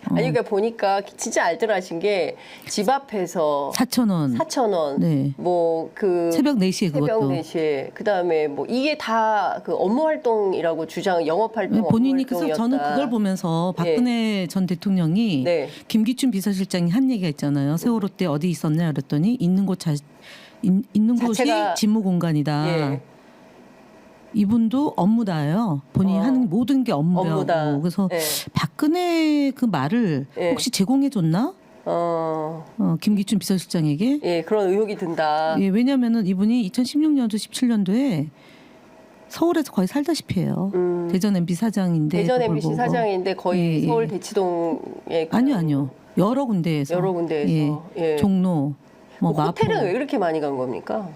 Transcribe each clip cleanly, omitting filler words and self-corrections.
아니 그러니까 보니까 진짜 알뜰하신 게 집 앞에서 4,000원. 4,000원. 네. 뭐 그 새벽 4시에 새벽 그것도. 4시에 그다음에 뭐 이게 다 그 업무 활동이라고 주장 영업 활동 업무 본인이 그래서 활동이었다. 저는 그걸 보면서 박근혜 전 대통령이 네. 김기춘 비서실장이 한 얘기가 있잖아요. 세월호 때 어디 있었냐 그랬더니 있는 곳이 자체가- 직무 공간이다. 예. 이분도 업무다예요. 본인이 하는 모든 게 업무라고. 업무다. 그래서 예. 박근혜 그 말을 예. 혹시 제공해줬나? 김기춘 비서실장에게? 예, 그런 의혹이 든다. 예, 왜냐하면은 이분이 2016년도 17년도에 서울에서 거의 살다시피 해요. 대전 MB 사장인데 대전 그걸 MBC 보고. 사장인데 거의 예, 예. 서울 대치동에 아니요. 여러 군데에서. 여러 군데에서. 예. 종로, 뭐 호텔은 마포. 왜 그렇게 많이 간 겁니까?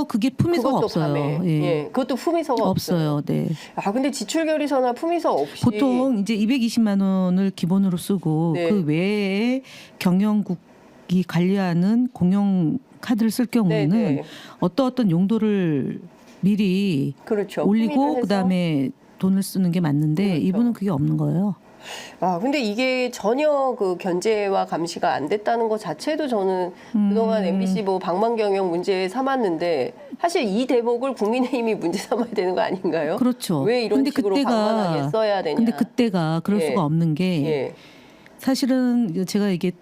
그게 품위서가 그것도 없어요. 밤에. 예. 예, 그것도 품위서가 없어요. 네. 아, 근데 지출 결의서나 품위서 없이 보통 이제 220만 원을 기본으로 쓰고 네. 그 외에 경영국이 관리하는 공용 카드를 쓸 경우에는 네, 네. 어떤 용도를 미리 그렇죠. 올리고 품위를 해서. 그다음에 돈을 쓰는 게 맞는데 그렇죠. 이분은 그게 없는 거예요. 아, 근데 이게 전혀 그 견제와 감시가 안 됐다는 것 자체도 저는 그동안 MBC 뭐 방만 경영 문제 삼았는데 사실 이 대목을 국민의힘이 문제 삼아야 되는 거 아닌가요? 그렇죠. 왜 이런 근데 식으로 방만하게 써야 되냐? 근데 그때가 그럴 예. 수가 없는 게 예. 사실은 제가 이게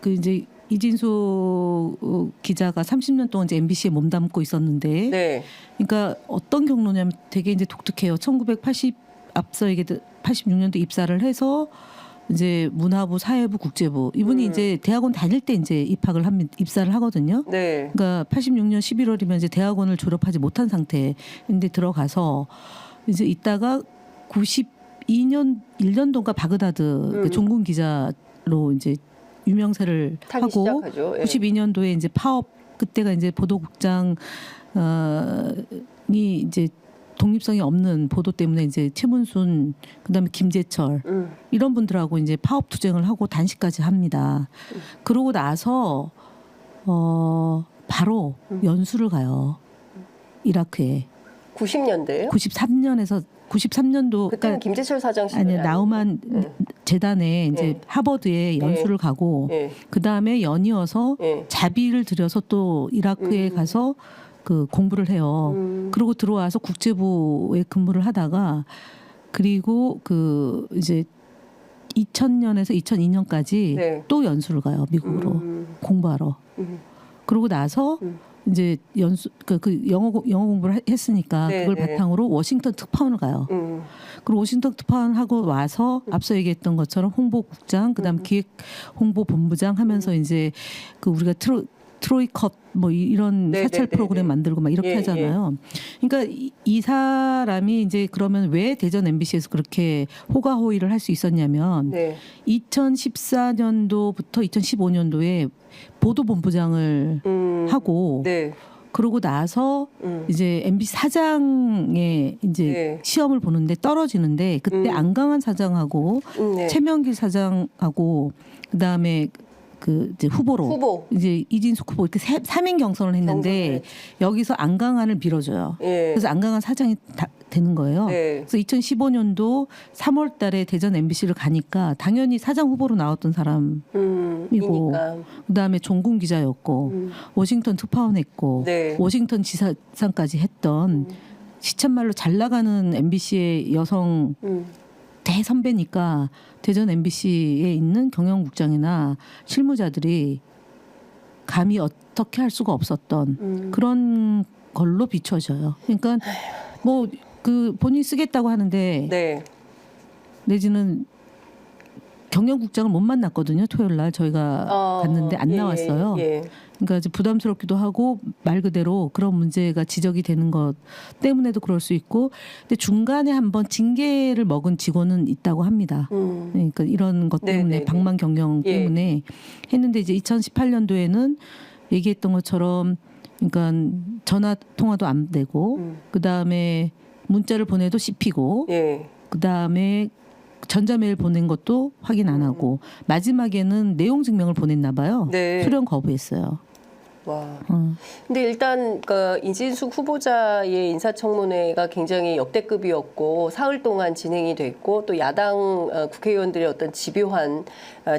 그 이제 이진수 기자가 30년 동안 이제 MBC에 몸담고 있었는데, 네. 그러니까 어떤 경로냐면 되게 이제 독특해요. 1980 앞서 얘기 86년도 입사를 해서 이제 문화부, 사회부, 국제부 이분이 이제 대학원 다닐 때 이제 입사를 하거든요. 네. 그러니까 86년 11월이면 이제 대학원을 졸업하지 못한 상태인데 들어가서 이제 있다가 92년 1년도인가 바그다드 그 종군 기자로 이제 유명세를 타기 하고 시작하죠. 예. 92년도에 이제 파업 그때가 이제 보도국장이 이제 독립성이 없는 보도 때문에 이제 최문순 그다음에 김재철 이런 분들하고 이제 파업 투쟁을 하고 단식까지 합니다. 그러고 나서 바로 연수를 가요. 이라크에 90년대예요? 93년도 그때는 김재철 사장 시절이 아니 나우만 재단에 이제 예. 하버드에 연수를 가고 예. 그 다음에 연이어서 예. 자비를 들여서 또 이라크에 가서 그 공부를 해요. 그리고 들어와서 국제부에 근무를 하다가 그리고 그 이제 2000년에서 2002년까지 네. 또 연수를 가요. 미국으로 공부하러. 그러고 나서 이제 그 영어 공부를 했으니까 네, 그걸 네. 바탕으로 워싱턴 특파원을 가요. 그리고 워싱턴 특파원 하고 와서 앞서 얘기했던 것처럼 홍보국장, 그다음 기획 홍보본부장 하면서 이제 그 우리가 트로이컵 뭐 이런 네, 사찰 네, 네, 프로그램 네. 만들고 막 이렇게 예, 하잖아요. 그러니까 이 사람이 이제 그러면 왜 대전 MBC에서 그렇게 호가호위를 할 수 있었냐면 네. 2014년도부터 2015년도에 보도본부장을 하고 네. 그러고 나서 이제 MBC 사장의 이제 네. 시험을 보는데 떨어지는데 그때 안강한 사장하고 네. 최명길 사장하고 그다음에 그 이제 후보로 후보. 이제 이진숙 후보 이렇게 3인 경선을 했는데 여기서 안강한을 밀어줘요. 예. 그래서 안강한 사장이 되는 거예요. 네. 그래서 2015년도 3월 달에 대전 MBC를 가니까 당연히 사장 후보로 나왔던 사람이고 이니까. 그다음에 종군 기자였고 워싱턴 특파원 했고 네. 워싱턴 지사장까지 했던 시쳇말로 잘 나가는 MBC의 여성 대선배니까 대전 MBC에 있는 경영국장이나 실무자들이 감히 어떻게 할 수가 없었던 그런 걸로 비춰져요. 그러니까 뭐 그 본인 쓰겠다고 하는데 네. 내지는 경영국장을 못 만났거든요. 토요일 날 저희가 갔는데 안 예, 나왔어요. 예. 그러니까 이제 부담스럽기도 하고 말 그대로 그런 문제가 지적이 되는 것 때문에도 그럴 수 있고, 근데 중간에 한번 징계를 먹은 직원은 있다고 합니다. 그러니까 이런 것 때문에 네네네. 방만 경영 예. 때문에 했는데 이제 2018년도에는 얘기했던 것처럼 그러니까 전화 통화도 안 되고 그 다음에 문자를 보내도 씹히고 예. 그 다음에 전자메일 보낸 것도 확인 안 하고 마지막에는 내용 증명을 보냈나 봐요. 네. 수령 거부했어요. 와. 근데 일단 그 이진숙 후보자의 인사청문회가 굉장히 역대급이었고 사흘 동안 진행이 됐고 또 야당 국회의원들의 어떤 집요한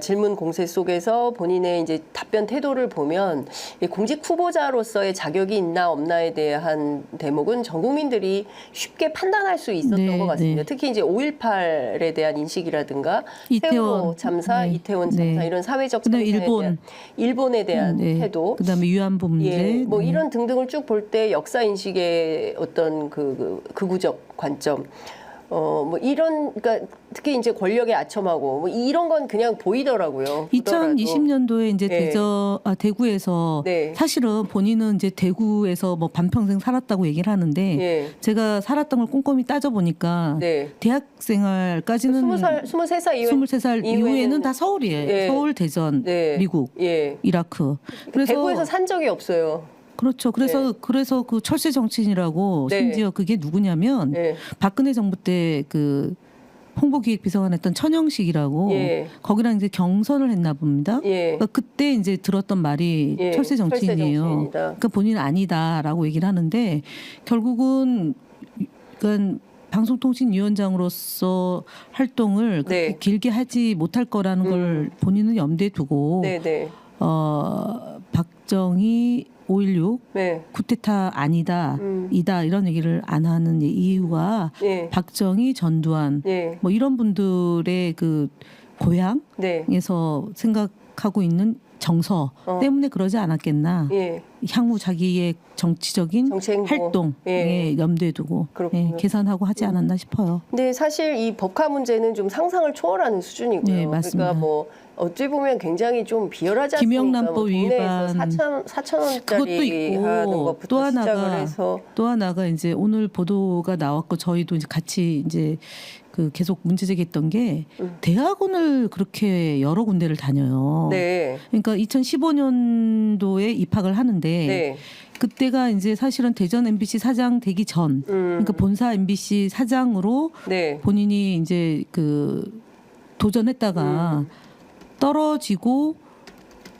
질문 공세 속에서 본인의 이제 답변 태도를 보면 이 공직 후보자로서의 자격이 있나 없나에 대한 대목은 전 국민들이 쉽게 판단할 수 있었던 네, 것 같습니다. 네. 특히 이제 5.18에 대한 인식이라든가 이태원. 세월호 참사, 네. 이태원 참사 네. 이런 사회적 그다음에 참사에 일본. 대한 일본에 대한 네. 태도, 그다음에 위안부 문제. 예, 뭐 네. 이런 등등을 쭉 볼 때 역사 인식의 어떤 극우적 관점, 뭐 이런 그러니까 특히 이제 권력에 아첨하고 뭐 이런 건 그냥 보이더라고요. 보더라도. 2020년도에 이제 네. 대구에서 네. 사실은 본인은 이제 대구에서 뭐 반평생 살았다고 얘기를 하는데 예, 제가 살았던 걸 꼼꼼히 따져 보니까 네. 대학 생활까지는 23살 이후에 23살 이후에는 다 서울이에요. 예. 서울, 대전, 네. 미국, 예. 이라크. 대구에서 산 적이 없어요. 그렇죠. 그래서 그 철새 정치인이라고 네. 심지어 그게 누구냐면 예. 박근혜 정부 때 그 홍보기획비서관 했던 천영식이라고 예. 거기랑 이제 경선을 했나 봅니다. 예. 그러니까 그때 이제 들었던 말이 예. 철새 정치인이에요. 정치인이다. 그러니까 본인은 아니다라고 얘기를 하는데 결국은 그러니까 방송통신위원장으로서 활동을 그렇게 네. 길게 하지 못할 거라는 걸 본인은 염두에 두고 네, 네. 박정희 5.16 네. 쿠데타 아니다, 이다 이런 얘기를 안 하는 이유가 예. 박정희, 전두환 예. 뭐 이런 분들의 그 고향에서 네. 생각하고 있는 정서 때문에 그러지 않았겠나. 예. 향후 자기의 정치적인 정치 행보. 활동에 예. 염두에 두고 그렇군요. 계산하고 하지 않았나 싶어요. 근데 사실 이 법화 문제는 좀 상상을 초월하는 수준이고요. 네, 맞습니다. 그러니까 뭐 어찌 보면 굉장히 좀 비열하지 않습니까? 김영란법 뭐 동네에서 위반 4천 그것도 원짜리 하는 있고 것부터 시작을 해서 또 하나가 이제 오늘 보도가 나왔고 저희도 이제 같이 이제 그 계속 문제 제기했던 게 대학원을 그렇게 여러 군데를 다녀요. 네. 그러니까 2015년도에 입학을 하는데 네. 그때가 이제 사실은 대전 MBC 사장 되기 전, 그러니까 본사 MBC 사장으로 네. 본인이 이제 그 도전했다가 떨어지고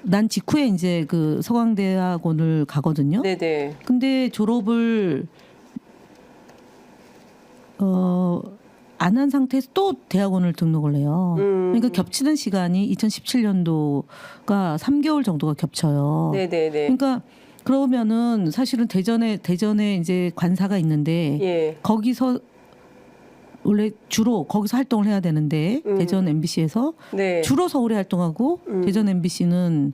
난 직후에 이제 그 서강대학원을 가거든요. 네, 네. 근데 졸업을 안 한 상태에서 또 대학원을 등록을 해요. 그러니까 겹치는 시간이 2017년도가 3개월 정도가 겹쳐요. 네, 네, 네. 그러니까 그러면은 사실은 대전에 이제 관사가 있는데 예. 거기서 원래 주로 거기서 활동을 해야 되는데 대전 MBC에서 네. 주로 서울에 활동하고 대전 MBC는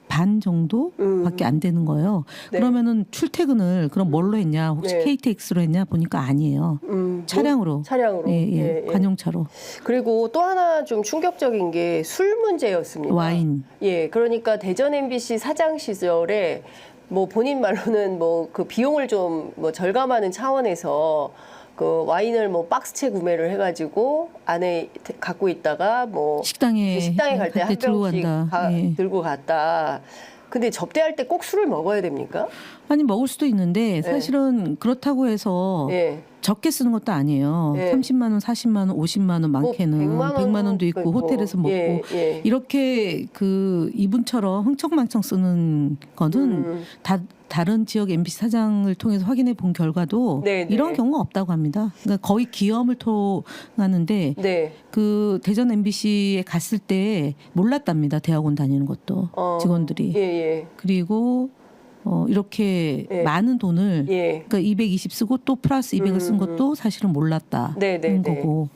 반 정도밖에 안 되는 거예요. 네. 그러면은 출퇴근을 그럼 뭘로 했냐? 혹시 네. KTX로 했냐? 보니까 아니에요. 차량으로. 차량으로. 예. 관용차로. 그리고 또 하나 좀 충격적인 게 술 문제였습니다. 와인. 예, 그러니까 대전 MBC 사장 시절에 뭐 본인 말로는 뭐 그 비용을 좀 뭐 절감하는 차원에서 그 와인을 뭐 박스채 구매를 해가지고 안에 갖고 있다가 뭐 식당에 갈 때 한 들고 병씩 간다. 예. 들고 갔다. 근데 접대할 때 꼭 술을 먹어야 됩니까? 아니 먹을 수도 있는데 사실은 그렇다고 해서 예. 적게 쓰는 것도 아니에요. 예. 30만 원, 40만 원, 50만 원 많게는 뭐 100만 원도 있고 호텔에서 먹고 예. 이렇게 그 이분처럼 흥청망청 쓰는 거는 다른 지역 MBC 사장을 통해서 확인해 본 결과도 네, 네. 이런 경우가 없다고 합니다. 그러니까 거의 기염을 통하는데 네. 그 대전 MBC에 갔을 때 몰랐답니다. 대학원 다니는 것도 직원들이. 예. 그리고 이렇게 예. 많은 돈을 예. 그러니까 220 쓰고 또 플러스 200을 쓴 것도 사실은 몰랐다는 네. 거고